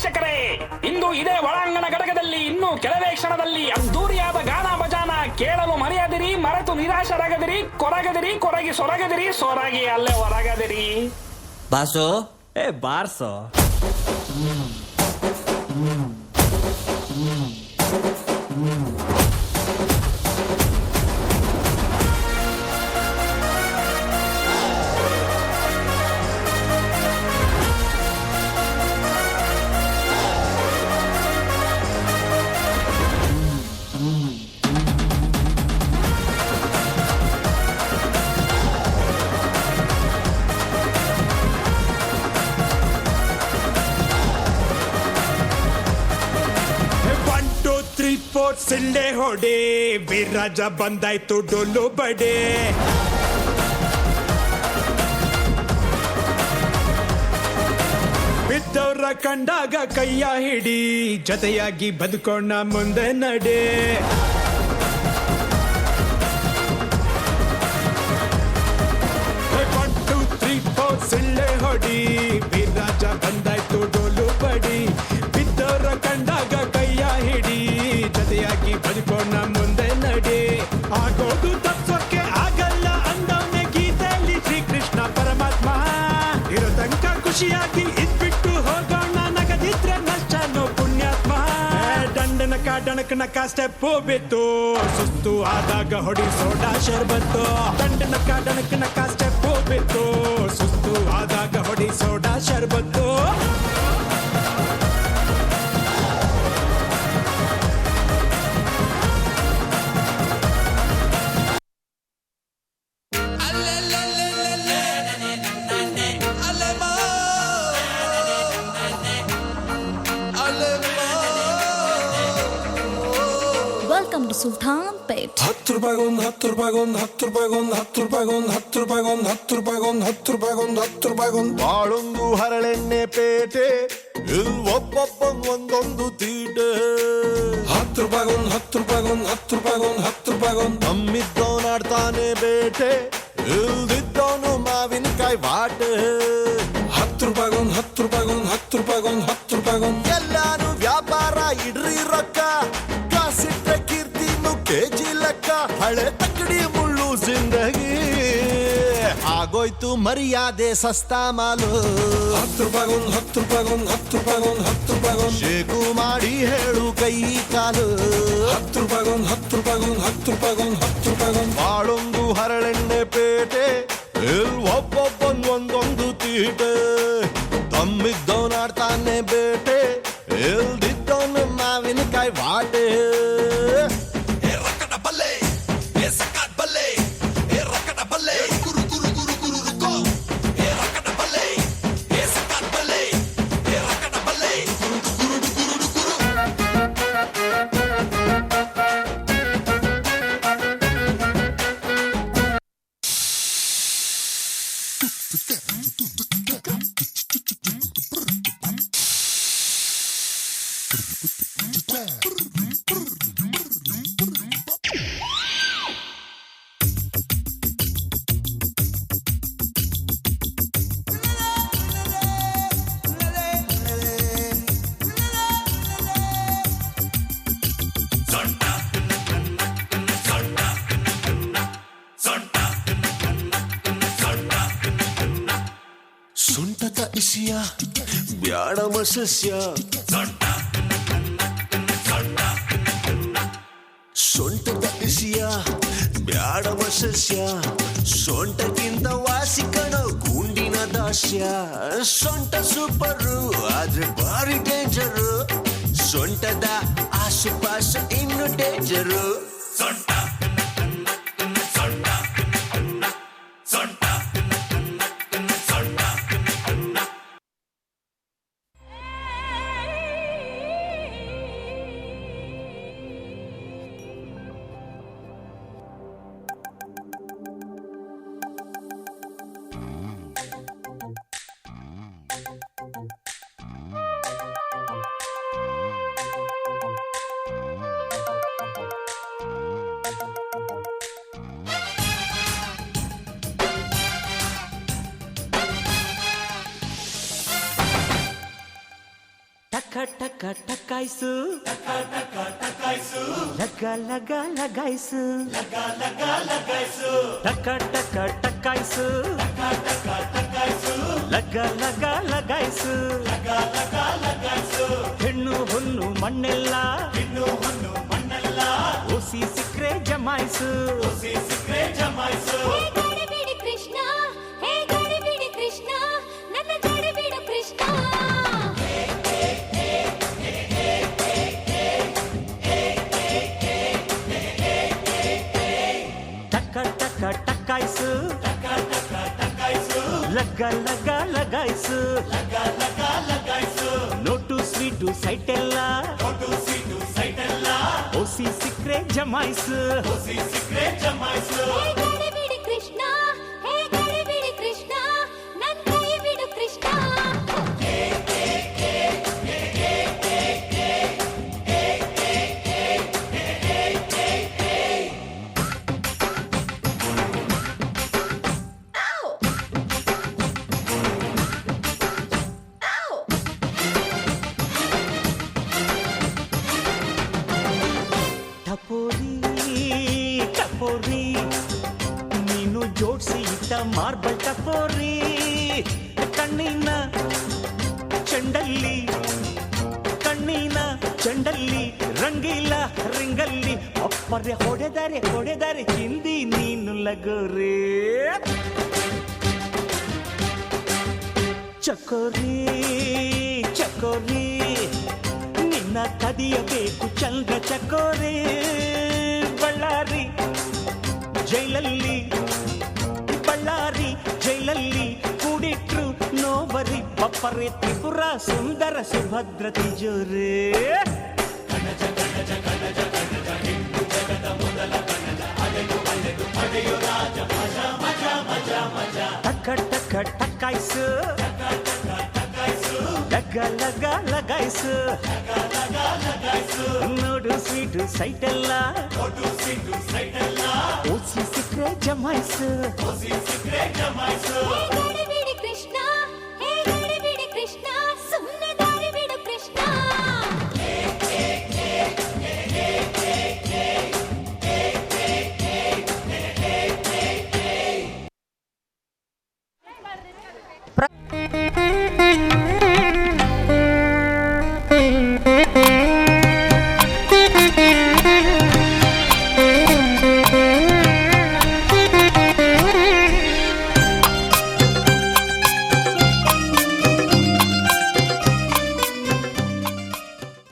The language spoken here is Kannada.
ವೀಕ್ಷಕರೇ, ಇಂದು ಇದೇ ಒಳಾಂಗಣ ಘಟಕದಲ್ಲಿ ಇನ್ನು ಕೆಲವೇ ಕ್ಷಣದಲ್ಲಿ ಅದ್ದೂರಿಯಾದ ಗಾನ ಭಜಾನ ಕೇಳಲು ಮರೆಯದಿರಿ, ಮರೆತು ನಿರಾಶರಾಗದಿರಿ, ಕೊರಗದಿರಿ, ಕೊರಗಿ ಸೊರಗದಿರಿ, ಸೊರಗಿ ಅಲ್ಲೇ ಹೊರಗದಿರಿ. ಬಾಸು ಬಾರ್ಸೋ. ಸಿಳ್ಳೆ ಹೊಡೆ ವಿರಾಜ ಬಂದಾಯ್ತು ಡೊಲ್ಲು ಬಡೆ. ಬಿದ್ದವ್ರ ಕಂಡಾಗ ಕೈಯ ಹಿಡಿ, ಜೊತೆಯಾಗಿ ಬದುಕೋಣ ಮುಂದೆ ನಡೆ. 1 2 3 4 ಸಿಳ್ಳೆ ಹೊಡಿ ವಿರಾಜ ಬಂದಾಯ್ತು ಡೊಲ್ಲು ಬಡಿ. ಬಿದ್ದವ್ರ ಕಂಡಾಗ ಕೈಯ ಹಿಡಿ, ಜೊತೆಯಾಗಿ ಬದುಕೋಣ ಮುಂದೆ ನಡೆ. ಆಗೋದು ತಪ್ಸೋಕೆ ಆಗಲ್ಲ ಅಂದವನೇ ಗೀತೆಯಲ್ಲಿ ಶ್ರೀಕೃಷ್ಣ ಪರಮಾತ್ಮ. ಇರೋ ತನಕ ಖುಷಿಯಾಗಿ ಇದ್ಬಿಟ್ಟು ಹೋಗೋಣ, ನಗದಿದ್ರೆ ನಷ್ಟನೋ ಪುಣ್ಯಾತ್ಮ. ದಂಡನಕ ಡಣಕನಕ ಸ್ಟೆಪ್ಪು ಬಿತ್ತು, ಸುಸ್ತು ಆದಾಗ ಹೊಡಿ ಸೋಡಾ ಶರ್ಬತ್ತು. ದಂಡನಕ ಡಣಕನಕ ಸ್ಟೆಪ್ಪು ಬಿತ್ತು, ಸುಸ್ತು ಆದಾಗ ಹೊಡಿ ಸೋಡಾ ಶರ್ಬತ್ತು. Welcome to Sultan Pet. 10 ರೂಪಾಯಿಗೊಂದು 10 ರೂಪಾಯಿಗೊಂದು 10 ರೂಪಾಯಿಗೊಂದು 10 ರೂಪಾಯಿಗೊಂದು 10 ರೂಪಾಯಿಗೊಂದು 10 ರೂಪಾಯಿಗೊಂದು 10 ರೂಪಾಯಿಗೊಂದು 10 ರೂಪಾಯಿಗೊಂದು ಬಾಳೊಂದು ಹರಳೆಣ್ಣೆ ಪೇಟೆ, ಇಲ್ ಒಬ್ಬೊಬ್ಬಂಗ್ ಒಂದೊಂದು ತೀಟೆ. 10 ರೂಪಾಯಿಗೊಂದು 10 ರೂಪಾಯಿಗೊಂದು 10 ರೂಪಾಯಿಗೊಂದು 10 ರೂಪಾಯಿಗೊಂದು ನಮ್ಮಿದ್ದವನಾಡ್ತಾನೆ ಬೇಟೆ, ಇಲ್ದಿದ್ದವನು ಮಾವಿನಕಾಯಿ ವಾಟೆ. 10 ರೂಪಾಯಿಗೊಂದು 10 ರೂಪಾಯಿಗೊಂದು 10 ರೂಪಾಯಿಗೊಂದು 10 ರೂಪಾಯಿಗೊಂದು ಎಲ್ಲಾನು ವ್ಯಾಪಾರ ಇಡ್ರಿ ರೊಕ್ಕ, ಕಾಸಿಟ್ರೆ ಕೀರ್ತಿನು ಕೆಜಿ ಲೆಕ್ಕ. ಹಳೆ ತಕ್ಕಡಿ ಮುಳ್ಳು ಜಿಂದಗಿ, ಆಗೋಯ್ತು ಮರ್ಯಾದೆ ಸಸ್ತಾ ಮಾಲು. 10 ರೂಪಾಯಿಗೊಂದು 10 ರೂಪಾಯಿಗೊಂದು 10 ರೂಪಾಯಿಗೊಂದು 10 ರೂಪಾಯಿಗೊಂದು ಶೇಕು ಮಾಡಿ ಹೇಳು ಕೈ ಕಾಲು. 10 ರೂಪಾಯಿಗೊಂದು 10 ರೂಪಾಯಿಗೊಂದು 10 ರೂಪಾಯಿಗೊಂದು 10 ರೂಪಾಯಿಗೊಂದು ಬಾಳೊಂದು ಹರಳೆಣ್ಣೆ ಪೇಟೆ, ಇಲ್ ಒಬ್ಬೊಬ್ಬನ್ ಒಂದೊಂದು ತೀಟೆ. ತಮ್ಮಿದ್ದವನಾಡ್ತಾನೆ ಬೇಟೆ, ಇಲ್ದಿದ್ದವನು ಮಾವಿನಕಾಯಿ ವಾಟೆ. ಸೊಂಟದ ಇಸಿಯ ಬ್ಯಾಡಮ ಸಸ್ಯ, ಸೊಂಟದ ಇಸಿಯ ಬ್ಯಾಡಮ ಸಸ್ಯ. ಸೊಂಟಕ್ಕಿಂತ ವಾಸಿಕಣ ಗುಂಡಿನ ದಾಸ್ಯ. ಸೊಂಟ ಸೂಪರು ಆದ್ರೆ ಭಾರಿ ಡೇಂಜರು, ಸೊಂಟದ ಆಸುಪಾಸ ಇನ್ನು ಡೇಂಜರು. ಸೊಂಟ ಟಕ ಟಕಾಯ್ಸು ಲಗ ಲಗ ಲಗಾಯ್ಸು ಟಕ ಟಕ ಟಕಾಯ್ಸು ಲಗ ಲಗ ಲಗಾಯ್ಸು ಹೆಣ್ಣು ಹೊನ್ನು ಮಣ್ಣೆಲ್ಲ ಓಸಿ ಸಿಕ್ರೆ ಜಮಾಯ್ಸು ಹೇ ಗಡಿಬಿಡಿ ಕೃಷ್ಣ ಹೇ ಗಡಿಬಿಡಿ ಕೃಷ್ಣ ನನ್ನ ಗಡಿಬಿಡು ಕೃಷ್ಣ ಟಕ ಟಕ ಟಕಾಯ್ಸು ಲಗ ಲಗ ಲಗಾಯ್ಸು ನೋಟು ಸ್ವೀಟು ಸೈಟೆಲ್ಲ ಓಸಿ ಸಿಕ್ರೆ ಜಮಾಯ್ಸು ಹೇ ಗಡಿಬಿಡಿ ಕೃಷ್ಣ ಹೇ ಗಡಿಬಿಡಿ ಕೃಷ್ಣ ನನ್ನ ಕೈ ಬಿಡು ಕೃಷ್ಣ ಟಪೋರಿ ಟಪೋರಿ ನೀನು ಜೋಡ್ಸಿ ಇಟ್ಟ ಮಾರ್ಬಲ್ ಟಪೋರಿ ಕಣ್ಣಿನ ಚೆಂಡಲ್ಲಿ ರಂಗಿಲ್ಲ ರಿಂಗಲ್ಲಿ ಅಪ್ಪರೆ ಹೊಡೆದರೆ ಹಿಂದಿ ನೀನು ಲಗೋರಿ ಚಕೋರಿ ನಿನ್ನ ಕದಿಯಬೇಕು ಚಂದ್ರ ಚಕೋರಿ ಬಳ್ಳಾರಿ ಜೈಲಲ್ಲಿ ಕೂಡಿಟ್ರು ನೋಬರಿ ಬಪ್ಪರೆ ತ್ರಿಪುರ ಸುಂದರ ಸುಭದ್ರ ತಿಜೋರಿ ಟಕ ಟಕ ಟಕಾಯ್ಸು ಲಗ ಲಗ ಲಗಾಯ್ಸು ನೋಡು ಸ್ವೀಟು ಸೈಟೆಲ್ಲ ಓಸಿ ಸಿಕ್ರೆ ಜಮಾಯ್ಸು ಹೇ